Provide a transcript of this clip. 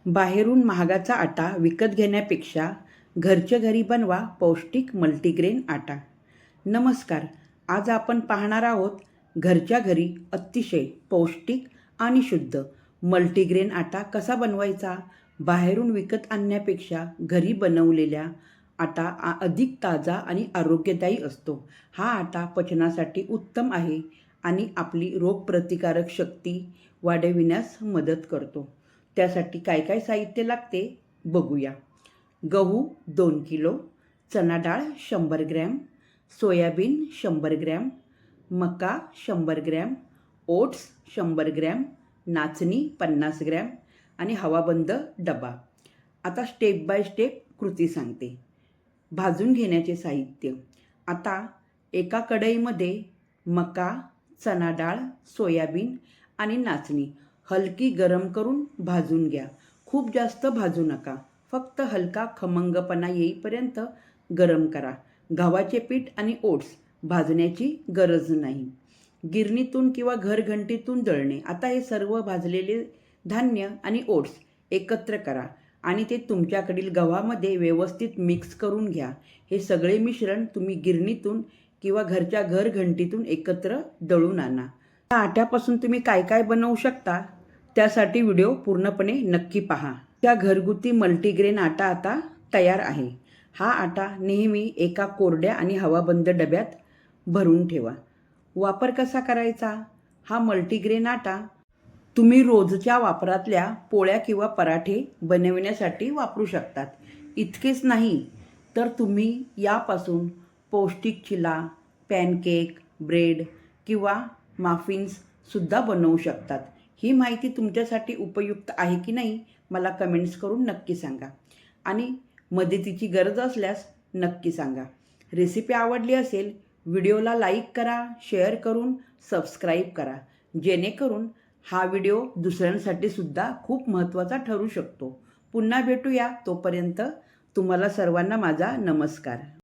बाहेरून महागाचा आटा विकत घेण्यापेक्षा घरच्या घरी बनवा पौष्टिक मल्टीग्रेन आटा. नमस्कार. आज आपण पाहणार आहोत घरच्या घरी अतिशय पौष्टिक आणि शुद्ध मल्टीग्रेन आटा कसा बनवायचा. बाहेरून विकत आणण्यापेक्षा घरी बनवलेल्या आटा अधिक ताजा आणि आरोग्यदायी असतो. हा आटा पचनासाठी उत्तम आहे आणि आपली रोगप्रतिकारक शक्ती वाढविण्यास मदत करतो. त्यासाठी काय काय साहित्य लागते बघूया. गहू 2 किलो, चना डाळ 100 ग्रॅम, सोयाबीन 100 ग्रॅम, मका 100 ग्रॅम, ओट्स 100 ग्रॅम, नाचणी 50 ग्रॅम आणि हवाबंद डबा. आता स्टेप बाय स्टेप कृती सांगते. भाजून घेण्याचे साहित्य. आता एका कढईमध्ये मका, चना डाळ, सोयाबीन आणि नाचणी हलकी गरम करून भाजून घ्या. खूप जास्त भाजू नका, फक्त हलका खमंगपणा येईपर्यंत गरम करा. गव्हाचे पीठ आणि ओट्स भाजण्याची गरज नाही. गिरणीतून किंवा घरघंटीतून दळणे. आता हे सर्व भाजलेले धान्य आणि ओट्स एकत्र करा आणि ते तुमच्याकडील गव्हामध्ये व्यवस्थित मिक्स करून घ्या. हे सगळे मिश्रण तुम्ही गिरणीतून किंवा घरच्या घरघंटीतून एकत्र दळून आणा. या आट्यापासून तुम्ही काय काय बनवू शकता त्यासाठी व्हिडिओ पूर्णपणे नक्की पहा. त्या घरगुती मल्टीग्रेन आटा आता तयार आहे. हा आटा नेहमी एका कोरड्या आणि हवाबंद डब्यात भरून ठेवा. वापर कसा करायचा. हा मल्टीग्रेन आटा तुम्ही रोजच्या वापरातल्या पोळ्या किंवा पराठे बनविण्यासाठी वापरू शकतात. इतकेच नाही तर तुम्ही यापासून पौष्टिक चिला, पॅनकेक, ब्रेड किंवा मफिन्ससुद्धा बनवू शकतात. ही माहिती तुमच्यासाठी उपयुक्त आहे की नाही मला कमेंट्स करून नक्की सांगा आणि मदतीची गरज असल्यास नक्की सांगा. रेसिपी आवडली असेल व्हिडिओला लाईक करा, शेअर करून सबस्क्राईब करा, जेणेकरून हा व्हिडिओ दुसऱ्यांसाठी सुद्धा खूप महत्त्वाचा ठरू शकतो. पुन्हा भेटूया. तोपर्यंत तुम्हाला सर्वांना माझा नमस्कार.